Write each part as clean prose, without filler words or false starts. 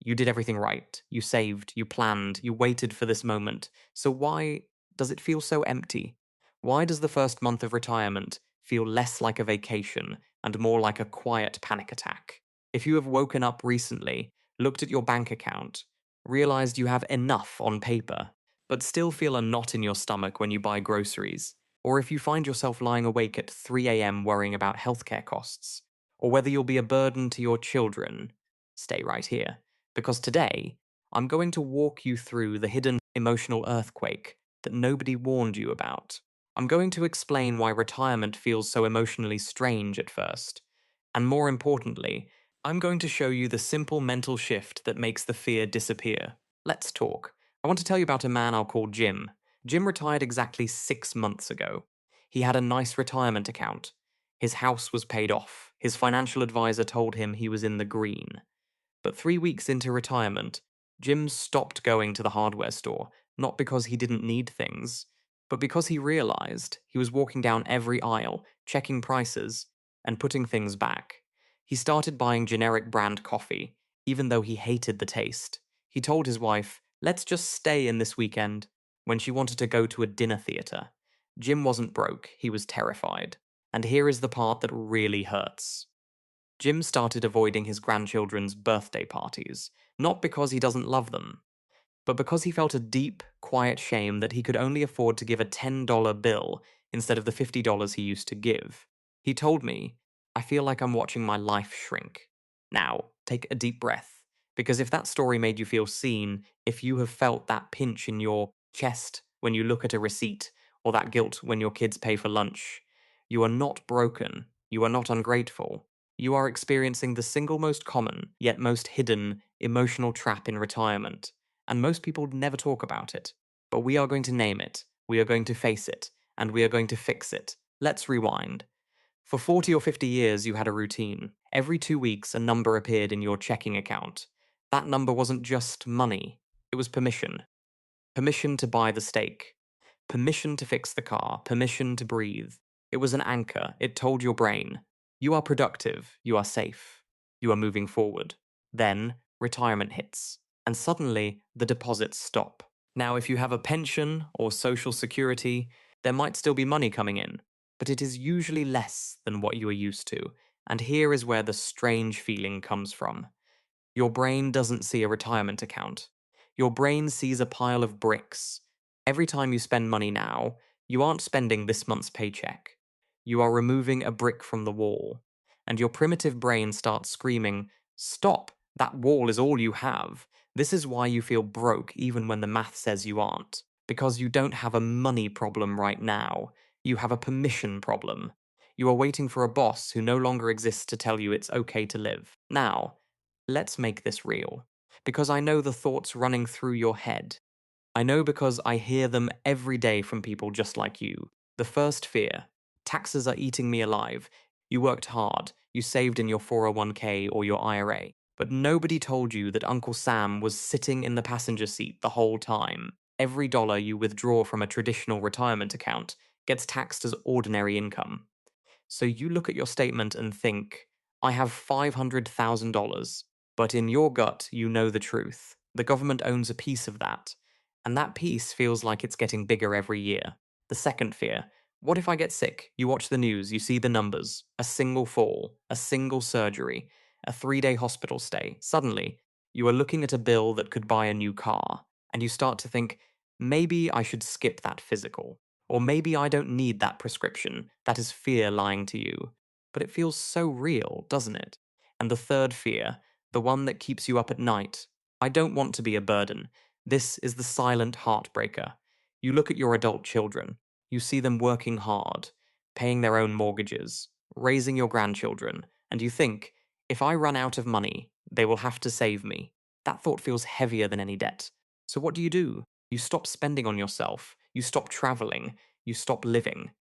You did everything right. You saved, you planned, you waited for this moment. So why does it feel so empty? Why does the first month of retirement feel less like a vacation and more like a quiet panic attack? If you have woken up recently, looked at your bank account, realized you have enough on paper, but still feel a knot in your stomach when you buy groceries, or if you find yourself lying awake at 3 a.m. worrying about healthcare costs, or whether you'll be a burden to your children, stay right here. Because today, I'm going to walk you through the hidden emotional earthquake that nobody warned you about. I'm going to explain why retirement feels so emotionally strange at first. And more importantly, I'm going to show you the simple mental shift that makes the fear disappear. Let's talk. I want to tell you about a man I'll call Jim. Jim retired exactly 6 months ago. He had a nice retirement account. His house was paid off. His financial advisor told him he was in the green. But 3 weeks into retirement, Jim stopped going to the hardware store, not because he didn't need things, but because he realized he was walking down every aisle, checking prices, and putting things back. He started buying generic brand coffee, even though he hated the taste. He told his wife, "Let's just stay in this weekend," when she wanted to go to a dinner theater. Jim wasn't broke, he was terrified. And here is the part that really hurts. Jim started avoiding his grandchildren's birthday parties, not because he doesn't love them, but because he felt a deep, quiet shame that he could only afford to give a $10 bill instead of the $50 he used to give. He told me, "I feel like I'm watching my life shrink." Now, take a deep breath, because if that story made you feel seen, if you have felt that pinch in your chest when you look at a receipt, or that guilt when your kids pay for lunch, you are not broken, you are not ungrateful. You are experiencing the single most common, yet most hidden, emotional trap in retirement, and most people never talk about it. But we are going to name it, we are going to face it, and we are going to fix it. Let's rewind. For 40 or 50 years, you had a routine. Every 2 weeks, a number appeared in your checking account. That number wasn't just money, it was permission. Permission to buy the steak. Permission to fix the car. Permission to breathe. It was an anchor. It told your brain, you are productive, you are safe, you are moving forward. Then, retirement hits, and suddenly, the deposits stop. Now, if you have a pension or social security, there might still be money coming in, but it is usually less than what you are used to. And here is where the strange feeling comes from. Your brain doesn't see a retirement account. Your brain sees a pile of bricks. Every time you spend money now, you aren't spending this month's paycheck. You are removing a brick from the wall. And your primitive brain starts screaming, "Stop! That wall is all you have." This is why you feel broke even when the math says you aren't. Because you don't have a money problem right now. You have a permission problem. You are waiting for a boss who no longer exists to tell you it's okay to live. Now, let's make this real. Because I know the thoughts running through your head. I know because I hear them every day from people just like you. The first fear: taxes are eating me alive. You worked hard, you saved in your 401k or your IRA, but nobody told you that Uncle Sam was sitting in the passenger seat the whole time. Every dollar you withdraw from a traditional retirement account gets taxed as ordinary income. So you look at your statement and think, "I have $500,000. But in your gut, you know the truth. The government owns a piece of that. And that piece feels like it's getting bigger every year. The second fear: what if I get sick? You watch the news, you see the numbers. A single fall, a single surgery, a 3-day hospital stay. Suddenly, you are looking at a bill that could buy a new car. And you start to think, maybe I should skip that physical. Or maybe I don't need that prescription. That is fear lying to you. But it feels so real, doesn't it? And the third fear, the one that keeps you up at night: I don't want to be a burden. This is the silent heartbreaker. You look at your adult children. You see them working hard, paying their own mortgages, raising your grandchildren, and you think, if I run out of money, they will have to save me. That thought feels heavier than any debt. So what do? You stop spending on yourself. You stop traveling. You stop living.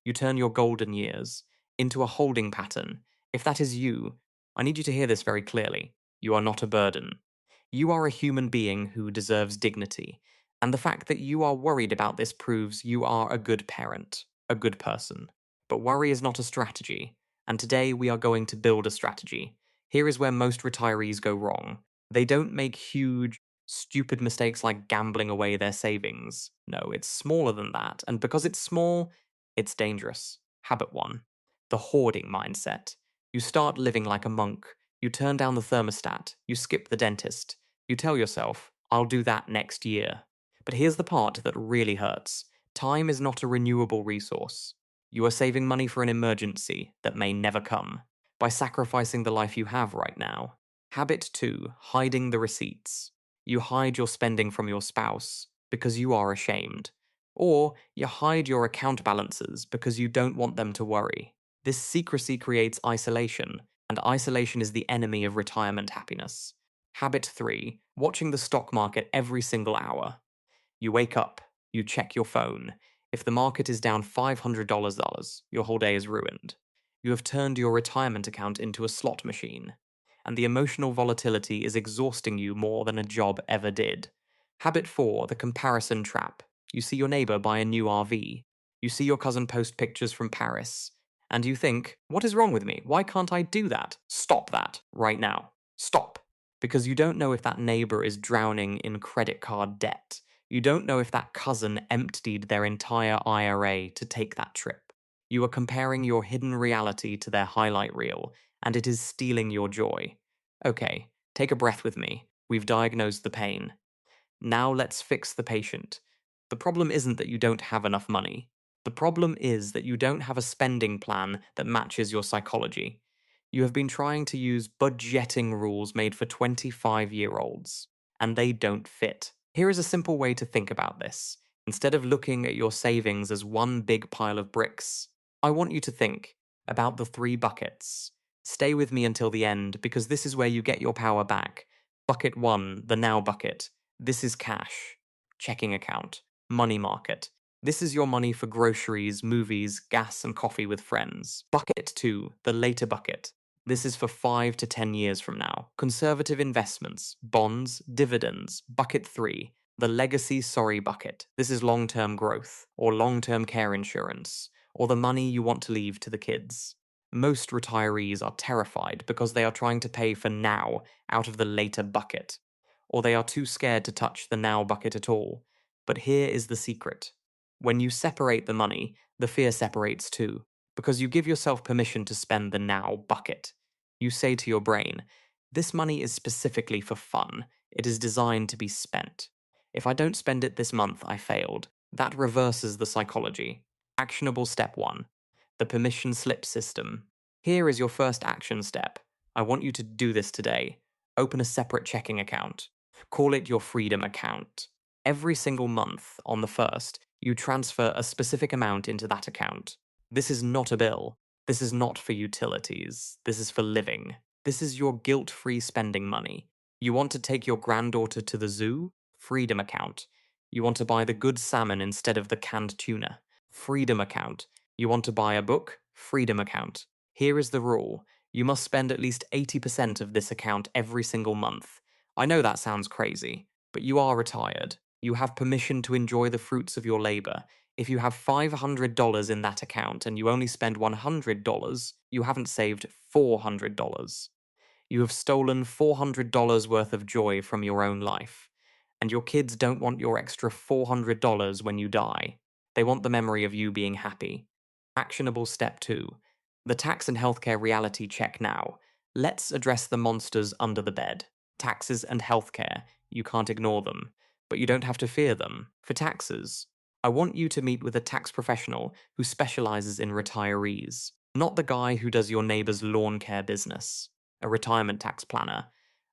You turn your golden years into a holding pattern. If that is you, I need you to hear this very clearly. You are not a burden. You are a human being who deserves dignity. And the fact that you are worried about this proves you are a good parent, a good person. But worry is not a strategy. And today we are going to build a strategy. Here is where most retirees go wrong. They don't make huge, stupid mistakes like gambling away their savings. No, it's smaller than that. And because it's small, it's dangerous. Habit 1, the hoarding mindset. You start living like a monk. You turn down the thermostat. You skip the dentist. You tell yourself, I'll do that next year. But here's the part that really hurts. Time is not a renewable resource. You are saving money for an emergency that may never come by sacrificing the life you have right now. Habit 2, hiding the receipts. You hide your spending from your spouse because you are ashamed. Or you hide your account balances because you don't want them to worry. This secrecy creates isolation, and isolation is the enemy of retirement happiness. Habit 3, watching the stock market every single hour. You wake up, you check your phone. If the market is down $500, your whole day is ruined. You have turned your retirement account into a slot machine, and the emotional volatility is exhausting you more than a job ever did. Habit 4, the comparison trap. You see your neighbor buy a new RV. You see your cousin post pictures from Paris. And you think, what is wrong with me? Why can't I do that? Stop that right now. Stop. Because you don't know if that neighbor is drowning in credit card debt. You don't know if that cousin emptied their entire IRA to take that trip. You are comparing your hidden reality to their highlight reel, and it is stealing your joy. Okay, take a breath with me. We've diagnosed the pain. Now let's fix the patient. The problem isn't that you don't have enough money. The problem is that you don't have a spending plan that matches your psychology. You have been trying to use budgeting rules made for 25-year-olds, and they don't fit. Here is a simple way to think about this. Instead of looking at your savings as one big pile of bricks, I want you to think about the 3 buckets. Stay with me until the end because this is where you get your power back. Bucket 1, the now bucket. This is cash, checking account, money market. This is your money for groceries, movies, gas, and coffee with friends. Bucket 2, the later bucket. This is for 5 to 10 years from now. Conservative investments, bonds, dividends. Bucket 3, the legacy sorry bucket. This is long term growth, or long term care insurance, or the money you want to leave to the kids. Most retirees are terrified because they are trying to pay for now out of the later bucket, or they are too scared to touch the now bucket at all. But here is the secret. When you separate the money, the fear separates too, because you give yourself permission to spend the now bucket. You say to your brain, this money is specifically for fun. It is designed to be spent. If I don't spend it this month, I failed. That reverses the psychology. Actionable step 1, the permission slip system. Here is your first action step. I want you to do this today. Open a separate checking account. Call it your freedom account. Every single month, on the 1st, you transfer a specific amount into that account. This is not a bill. This is not for utilities. This is for living. This is your guilt-free spending money. You want to take your granddaughter to the zoo? Freedom account. You want to buy the good salmon instead of the canned tuna? Freedom account. You want to buy a book? Freedom account. Here is the rule. You must spend at least 80% of this account every single month. I know that sounds crazy, but you are retired. You have permission to enjoy the fruits of your labor. If you have $500 in that account and you only spend $100, you haven't saved $400. You have stolen $400 worth of joy from your own life. And your kids don't want your extra $400 when you die. They want the memory of you being happy. Actionable step 2, the tax and healthcare reality check now. Let's address the monsters under the bed. Taxes and healthcare. You can't ignore them, but you don't have to fear them. For taxes, I want you to meet with a tax professional who specializes in retirees, not the guy who does your neighbor's lawn care business. A retirement tax planner.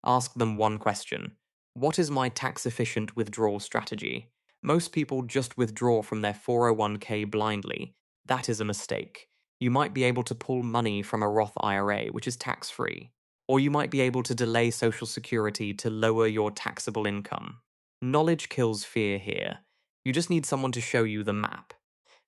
Ask them one question. What is my tax-efficient withdrawal strategy? Most people just withdraw from their 401k blindly. That is a mistake. You might be able to pull money from a Roth IRA, which is tax-free. Or you might be able to delay Social Security to lower your taxable income. Knowledge kills fear here. You just need someone to show you the map.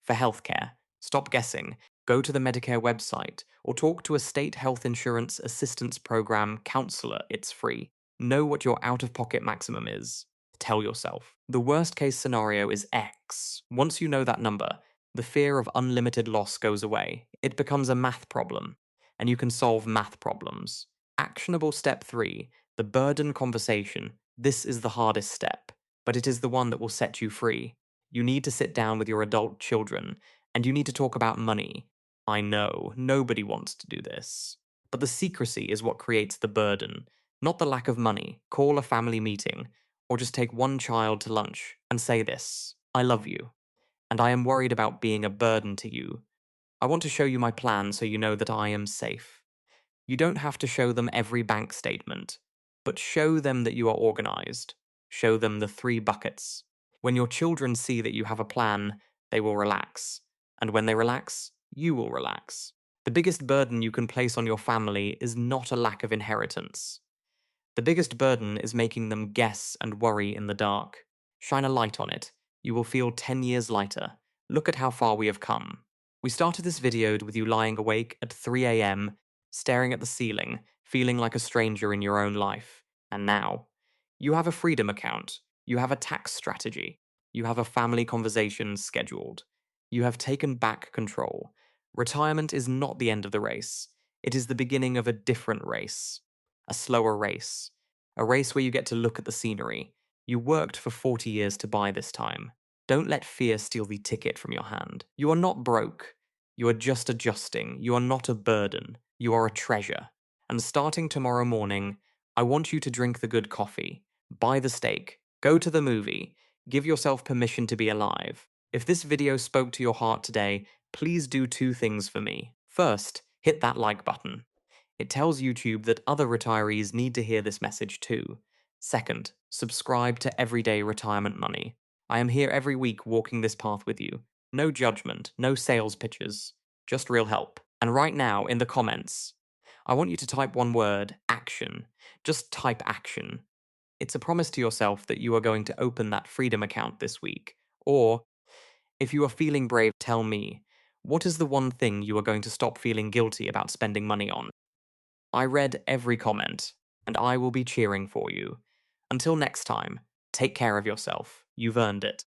For healthcare, stop guessing. Go to the Medicare website or talk to a state health insurance assistance program counselor. It's free. Know what your out-of-pocket maximum is. Tell yourself. The worst-case scenario is X. Once you know that number, the fear of unlimited loss goes away. It becomes a math problem, and you can solve math problems. Actionable step 3, The burden conversation, this is the hardest step, but it is the one that will set you free. You need to sit down with your adult children, and you need to talk about money. I know, nobody wants to do this. But the secrecy is what creates the burden, not the lack of money. Call a family meeting, or just take one child to lunch and say this: I love you, and I am worried about being a burden to you. I want to show you my plan so you know that I am safe. You don't have to show them every bank statement, but show them that you are organized. Show them the three buckets. When your children see that you have a plan, they will relax. And when they relax, you will relax. The biggest burden you can place on your family is not a lack of inheritance. The biggest burden is making them guess and worry in the dark. Shine a light on it. You will feel 10 years lighter. Look at how far we have come. We started this video with you lying awake at 3 a.m., staring at the ceiling, feeling like a stranger in your own life. And now, you have a freedom account. You have a tax strategy. You have a family conversation scheduled. You have taken back control. Retirement is not the end of the race. It is the beginning of a different race. A slower race. A race where you get to look at the scenery. You worked for 40 years to buy this time. Don't let fear steal the ticket from your hand. You are not broke. You are just adjusting. You are not a burden. You are a treasure. And starting tomorrow morning, I want you to drink the good coffee, buy the steak, go to the movie, give yourself permission to be alive. If this video spoke to your heart today, please do two things for me. First, hit that like button. It tells YouTube that other retirees need to hear this message too. Second, subscribe to Everyday Retirement Money. I am here every week walking this path with you. No judgment, no sales pitches, just real help. And right now, in the comments, I want you to type one word: action. Just type action. It's a promise to yourself that you are going to open that freedom account this week. Or, if you are feeling brave, tell me, what is the one thing you are going to stop feeling guilty about spending money on? I read every comment, and I will be cheering for you. Until next time, take care of yourself. You've earned it.